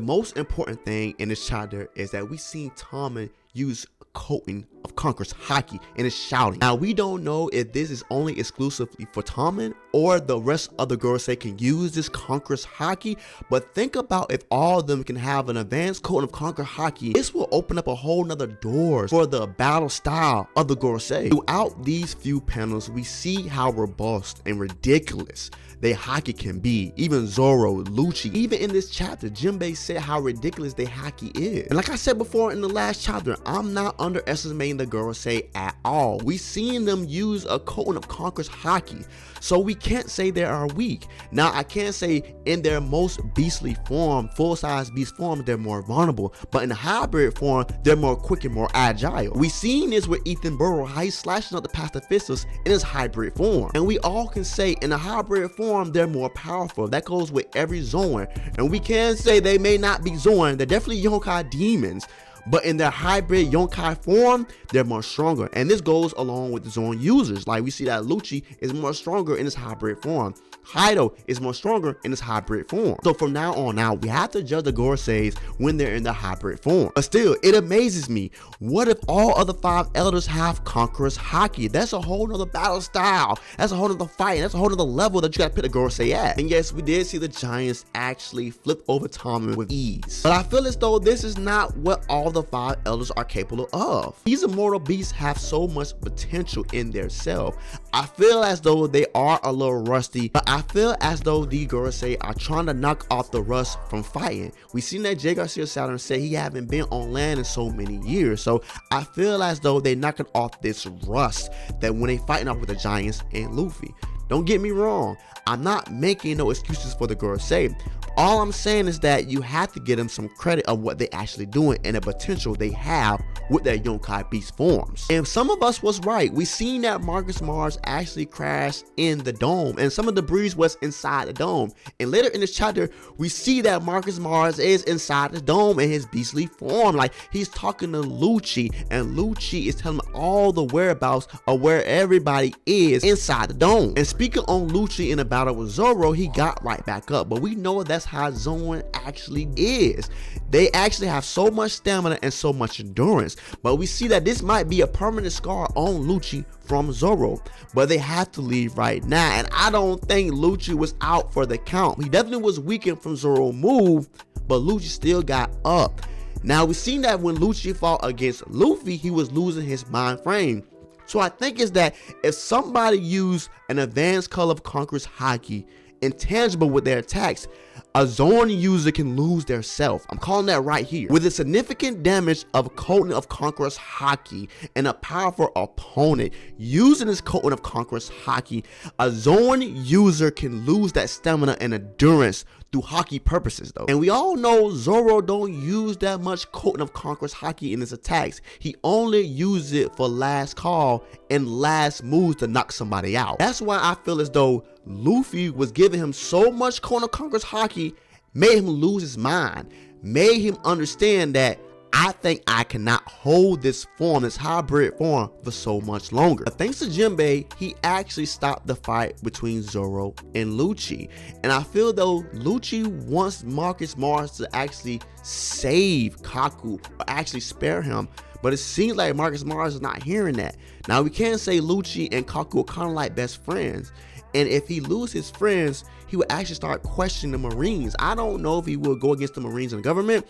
most important thing in this chapter is that we seen Tommen use coating of Conqueror's Haki and is shouting. Now we don't know if this is only exclusively for Tommen or the rest of the Gorosei can use this Conqueror's Haki, but think about if all of them can have an advanced coating of Conqueror's Haki, this will open up a whole nother doors for the battle style of the Gorosei. Throughout these few panels, we see how robust and ridiculous their Haki can be. Even Zoro, Lucci, even in this chapter, Jinbei said how ridiculous their Haki is. And like I said before in the last chapter, I'm not underestimating the Gorosei at all. We seen them use a coating of Conqueror's Haki, so we can't say they are weak. Now I can't say in their most beastly form, full-size beast form, they're more vulnerable, but in the hybrid form, they're more quick and more agile. We seen this with Ethan Burrow, how he's slashing up the pacifistas in his hybrid form, and we all can say in the hybrid form they're more powerful. That goes with every Zoan, and we can say they may not be Zoan, they're definitely Yonkai demons, but in their hybrid Yonkai form, they're more stronger. And this goes along with the Zoan users. Like we see that Lucci is more stronger in his hybrid form. Kaido is more stronger in his hybrid form. So from now on out, we have to judge the Goroseis when they're in the hybrid form. But still, it amazes me. What if all other 5 elders have Conqueror's Haki? That's a whole nother battle style. That's a whole nother fight. That's a whole nother level that you gotta put the Gorosei at. And yes, we did see the giants actually flip over Tommen with ease. But I feel as though this is not what all the 5 elders are capable of. These immortal beasts have so much potential in their self. I feel as though they are a little rusty, but I feel as though the Gorosei are trying to knock off the rust from fighting. We seen that Jay Garcia Saturn said he haven't been on land in so many years, so I feel as though they knocking off this rust that when they fighting off with the giants and Luffy. Don't get me wrong, I'm not making no excuses for the Gorosei. All I'm saying is that you have to give them some credit of what they actually doing and the potential they have with their Yonkai beast forms. And some of us was right. We seen that Marcus Mars actually crashed in the dome and some of the debris was inside the dome. And later in this chapter, we see that Marcus Mars is inside the dome in his beastly form. Like he's talking to Lucci, and Lucci is telling him all the whereabouts of where everybody is inside the dome. And speaking on Lucci in a battle with Zoro, he got right back up. But we know that's how Zoan actually is. They actually have so much stamina and so much endurance, but we see that this might be a permanent scar on Lucci from Zoro, but they have to leave right now. And I don't think Lucci was out for the count. He definitely was weakened from Zoro's move, but Lucci still got up. Now we seen that when Lucci fought against Luffy, he was losing his mind frame. So I think is that if somebody used an advanced color of Conqueror's Haki intangible with their attacks, a Zoan user can lose their self. I'm calling that right here. With a significant damage of coating of Conqueror's Haki and a powerful opponent using this coating of Conqueror's Haki, a Zoan user can lose that stamina and endurance through Haki purposes though. And we all know Zoro don't use that much coating of Conqueror's Haki in his attacks. He only uses it for last call and last moves to knock somebody out. That's why I feel as though Luffy was giving him so much coating of Conqueror's Haki, made him lose his mind, made him understand that I think I cannot hold this form, this hybrid form, for so much longer. But thanks to Jinbei, he actually stopped the fight between Zoro and Lucci. And I feel though Lucci wants Marcus Mars to actually save Kaku or actually spare him. But it seems like Marcus Mars is not hearing that. Now we can say Lucci and Kaku are kind of like best friends. And if he loses his friends, he would actually start questioning the Marines. I don't know if he will go against the Marines and the government,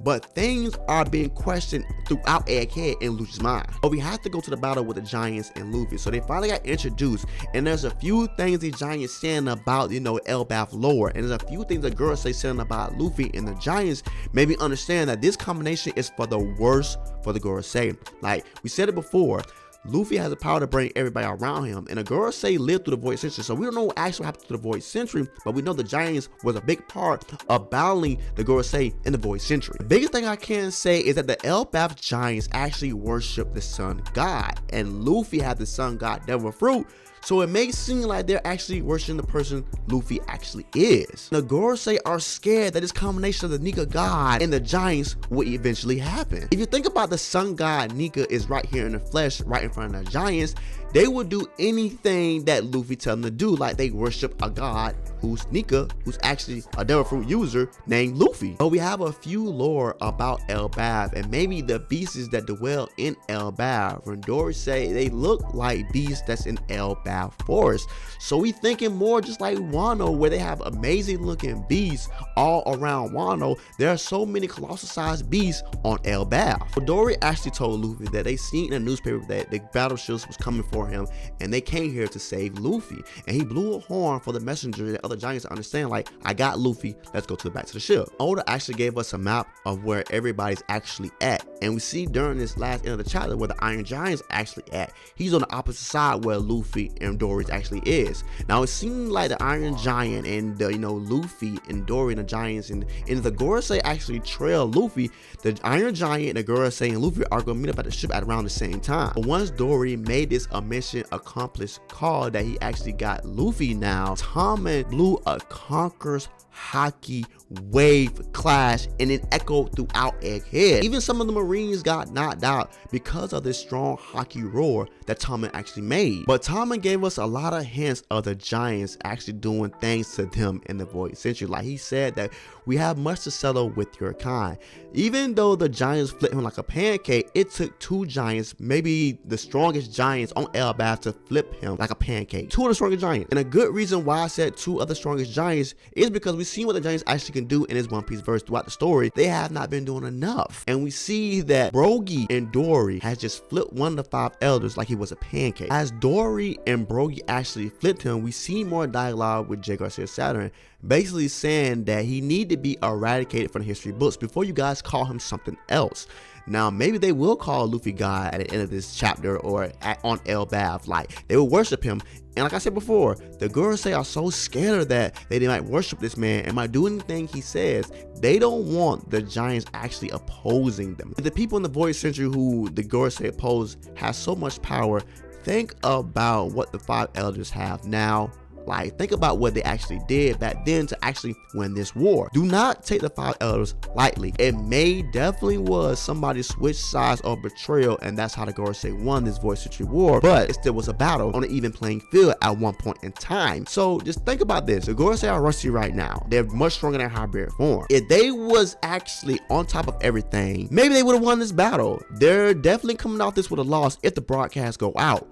but things are being questioned throughout Egghead and Lucci's mind. But we have to go to the battle with the Giants and Luffy. So they finally got introduced, and there's a few things the Giants saying about, Elbaf lore, and there's a few things the Gorosei saying about Luffy, and the Giants maybe understand that this combination is for the worst for the Gorosei. Like we said it before, Luffy has the power to bring everybody around him, and the Gorosei lived through the Void Century, so we don't know what actually happened to the Void Century, but we know the Giants was a big part of battling the Gorosei in the Void Century. The biggest thing I can say is that the Elbaf Giants actually worship the Sun God, and Luffy had the Sun God Devil Fruit, So it may seem like they're actually worshiping the person Luffy actually is. The Gorosei are scared that this combination of the Nika god and the giants will eventually happen. If you think about the sun god Nika is right here in the flesh, right in front of the giants, they would do anything that Luffy tell them to do, like they worship a god who's Nika, who's actually a devil fruit user named Luffy. But we have a few lore about Elbaf and maybe the beasts that dwell in Elbaf. When Dory say they look like beasts that's in Elbaf forest. So we thinking more just like Wano, where they have amazing looking beasts all around Wano. There are so many colossal sized beasts on Elbaf. So Dory actually told Luffy that they seen in the newspaper that the battleships was coming for him and they came here to save Luffy, and he blew a horn for the messenger and other giants to understand, like, I got Luffy, let's go back to the ship. Oda actually gave us a map of where everybody's actually at, and we see during this last end of the chapter where the Iron Giant's actually at. He's on the opposite side where Luffy and Dory's actually is. Now it seems like the Iron Giant and the, Luffy and Dory and the giants and the Gorosei actually trail Luffy. The Iron Giant, the Gorosei, and Luffy are gonna meet up at the ship at around the same time. But once Dory made this a mission accomplished call that he actually got Luffy, now Tommen blew a Conqueror's Haki wave clash and it echoed throughout Egghead. Even some of the Marines got knocked out because of this strong Haki roar that Tommen actually made. But Tommen gave us a lot of hints of the giants actually doing things to them in the Void Century. Like he said that we have much to settle with your kind. Even though the giants flipped him like a pancake, it took two giants, maybe the strongest giants on Elbaf, to flip him like a pancake. Two of the strongest giants. And a good reason why I said two of the strongest giants is because we see what the giants actually can do in this One Piece verse throughout the story. They have not been doing enough. And we see that Brogy and Dory has just flipped one of the five elders like he was a pancake. As Dory and Brogy actually flipped him, we see more dialogue with J. Garcia Saturn, basically saying that he need to be eradicated from the history books before you guys call him something else. Now maybe they will call Luffy God at the end of this chapter or on Elbaf, like they will worship him. And like I said before, the Gorosei are so scared of that they might worship this man and might do anything he says. They don't want the giants actually opposing them. The people in the Void Century who the Gorosei oppose have so much power. Think about what the five elders have now. Like, think about what they actually did back then to actually win this war. Do not take the five elders lightly. It definitely was somebody switched sides or betrayal, and that's how the Gorosei won this Void Century war. But it still was a battle on an even playing field at one point in time. So just think about this. The Gorosei are rusty right now. They're much stronger than hybrid form. If they was actually on top of everything, maybe they would have won this battle. They're definitely coming out this with a loss if the broadcasts go out.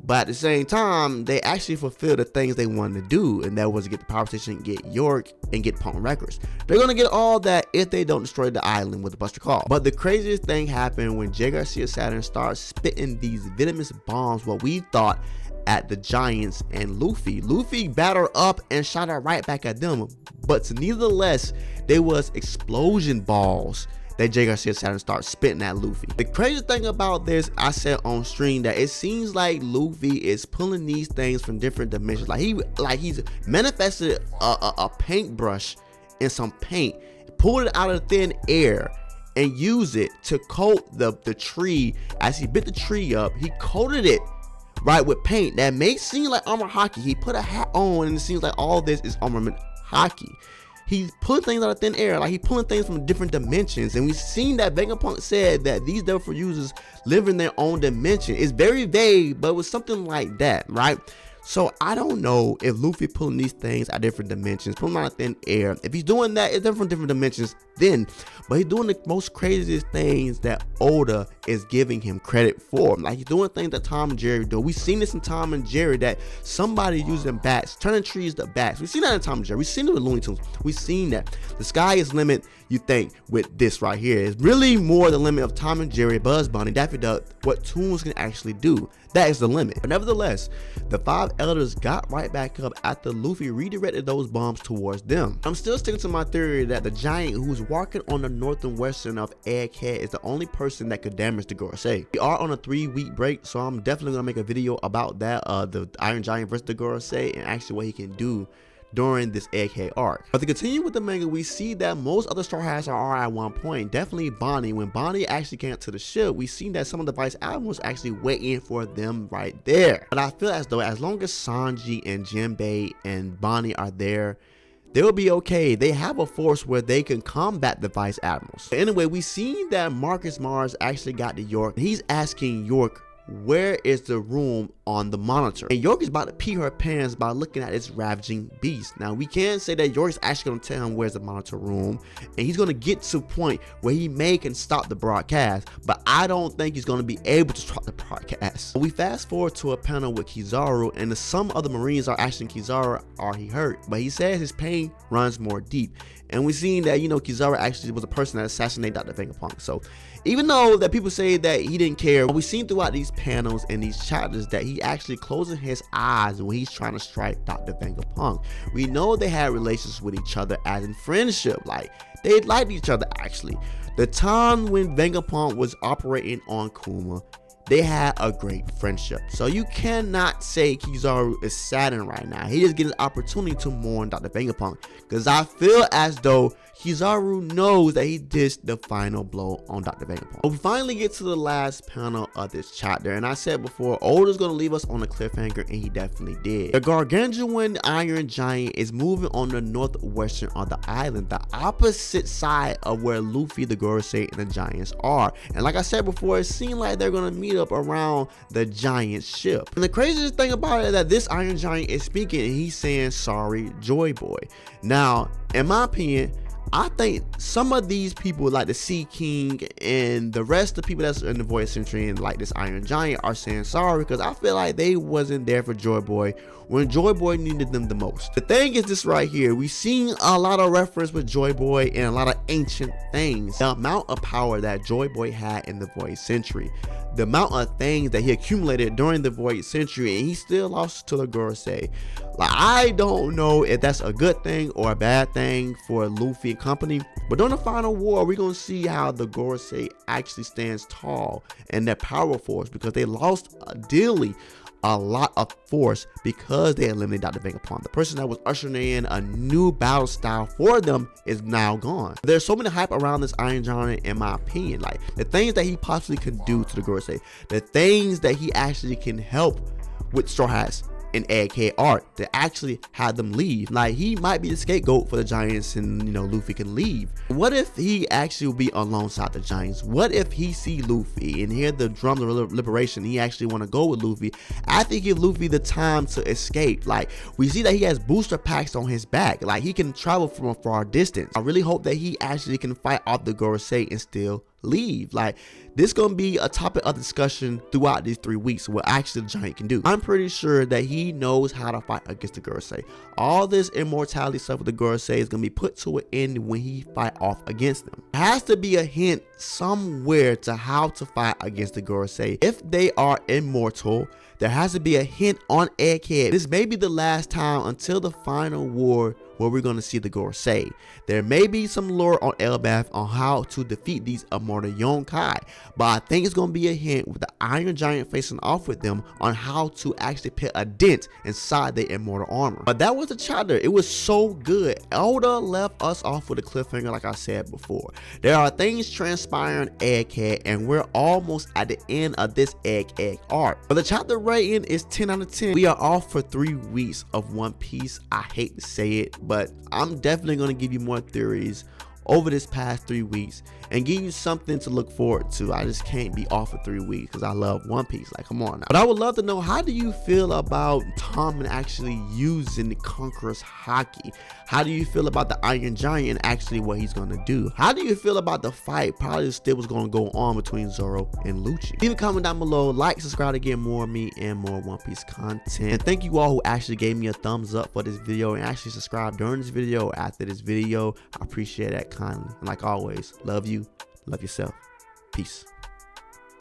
But at the same time, they actually fulfill the things they wanted to do, and that was to get the power station, get York, and get Punk Records. They're gonna get all that if they don't destroy the island with the Buster Call. But the craziest thing happened when J. Garcia Saturn started spitting these venomous bombs, what we thought, at the giants and Luffy. Luffy battled up and shot it right back at them. But nevertheless, there was explosion balls that J. Garcia Saturn starts spitting at Luffy. The crazy thing about this, I said on stream that it seems like Luffy is pulling these things from different dimensions. Like he's manifested a paintbrush in some paint, pulled it out of thin air, and used it to coat the tree. As he bit the tree up, he coated it right with paint that may seem like armor Haki. He put a hat on, and it seems like all this is armament Haki. He's pulling things out of thin air, like he's pulling things from different dimensions. And we've seen that Vegapunk said that these devil fruit users live in their own dimension. It's very vague, but it was something like that, right? So I don't know if Luffy pulling these things out of different dimensions, pulling them out of thin air. If he's doing that, it's different dimensions then. But he's doing the most craziest things that Oda is giving him credit for. Like he's doing things that Tom and Jerry do. We've seen this in Tom and Jerry, that somebody using bats, turning trees to bats. We've seen that in Tom and Jerry. We've seen it with Looney Tunes. We've seen that. The sky is limit, you think, with this right here. It's really more the limit of Tom and Jerry, Buzz Bunny, Daffy Duck, what Toons can actually do. That is the limit. But nevertheless, the five elders got right back up after Luffy redirected those bombs towards them. I'm still sticking to my theory that the giant who's walking on the north and western of Egghead is the only person that could damage the Gorosei. We are on a 3-week break, so I'm definitely gonna make a video about that, the Iron Giant versus the Gorosei, and actually what he can do during this AK arc. But to continue with the manga, we see that most other Straw Hats are at one point. Definitely Bonnie. When Bonnie actually came to the ship, we seen that some of the Vice Admirals actually waiting for them right there. But I feel as though as long as Sanji and Jinbei and Bonnie are there, they'll be okay. They have a force where they can combat the Vice Admirals. Anyway, we seen that Marcus Mars actually got to York. He's asking York, where is the room on the monitor? And York is about to pee her pants by looking at this ravaging beast. Now we can say that York's actually going to tell him where's the monitor room, and he's going to get to a point where he can stop the broadcast, but I don't think he's going to be able to stop the broadcast. We fast forward to a panel with Kizaru, and some other Marines are asking Kizaru, are he hurt? But he says his pain runs more deep. And we've seen that, you know, Kizaru actually was a person that assassinated Dr. Vegapunk. So even though that people say that he didn't care, we've seen throughout these panels and these chapters that he actually closing his eyes when he's trying to strike Dr. Vegapunk. We know they had relations with each other as in friendship. Like, they liked each other actually. The time when Vegapunk was operating on Kuma, they had a great friendship. So you cannot say Kizaru is saddened right now. He just getting an opportunity to mourn Dr. Vegapunk, because I feel as though Kizaru knows that he dished the final blow on Dr. Vegapunk. But we finally get to the last panel of this chapter, and I said before, Oda's gonna leave us on a cliffhanger, and he definitely did. The gargantuan Iron Giant is moving on the northwestern of the island, the opposite side of where Luffy, the Gorosei, and the Giants are. And like I said before, it seemed like they're gonna meet up around the giant ship. And the craziest thing about it is that this Iron Giant is speaking, and he's saying, sorry, Joy Boy. Now, in my opinion, I think some of these people like the Sea King and the rest of the people that's in the Void Century and like this Iron Giant are saying sorry, because I feel like they wasn't there for Joy Boy when Joy Boy needed them the most. The thing is this right here, we've seen a lot of reference with Joy Boy and a lot of ancient things. The amount of power that Joy Boy had in the Void Century, the amount of things that he accumulated during the Void Century, and he still lost to the Gorosei. Like, I don't know if that's a good thing or a bad thing for Luffy and company, but during the final war, we're gonna see how the Gorosei actually stands tall and their power force, because they lost dearly a lot of force because they eliminated Dr. Vegapunk. The person that was ushering in a new battle style for them is now gone. There's so many hype around this Iron Giant, in my opinion. Like, the things that he possibly can do to the Gorosei, the things that he actually can help with Straw Hats and AK art to actually have them leave. Like, he might be the scapegoat for the Giants, and you know, Luffy can leave. What if he actually will be alongside the Giants? What if he see Luffy and hear the drums of liberation, he actually want to go with Luffy after he give Luffy the time to escape? Like, we see that he has booster packs on his back, like he can travel from a far distance. I really hope that he actually can fight off the Gorosei and still leave. Like, this gonna be a topic of discussion throughout these 3 weeks, what actually the Giant can do. I'm pretty sure that he knows how to fight against the Gorosei. All this immortality stuff with the Gorosei is gonna be put to an end when he fight off against them. There has to be a hint somewhere to how to fight against the Gorosei. If they are immortal, there has to be a hint on Egghead. This may be the last time until the final war where we're going to see the Gorosei. There may be some lore on Elbaf on how to defeat these immortal Yonkai, but I think it's going to be a hint with the Iron Giant facing off with them on how to actually put a dent inside their immortal armor. But that was the chapter. It was so good. Oda left us off with a cliffhanger, like I said before. There are things transpiring Egghead, and we're almost at the end of this Egg arc. But the chapter rating is 10 out of 10. We are off for 3 weeks of One Piece. I hate to say it, but I'm definitely going to give you more theories over this past 3 weeks and give you something to look forward to. I just can't be off for 3 weeks because I love One Piece. Like, come on now. But I would love to know, how do you feel about Tommen actually using the Conqueror's Haki? How do you feel about the Iron Giant and actually what he's going to do? How do you feel about the fight probably still was going to go on between Zoro and Lucci? Leave a comment down below, like, subscribe to get more of me and more One Piece content. And thank you all who actually gave me a thumbs up for this video and actually subscribed during this video or after this video. I appreciate that kindly. And like always, love you, love yourself. Peace.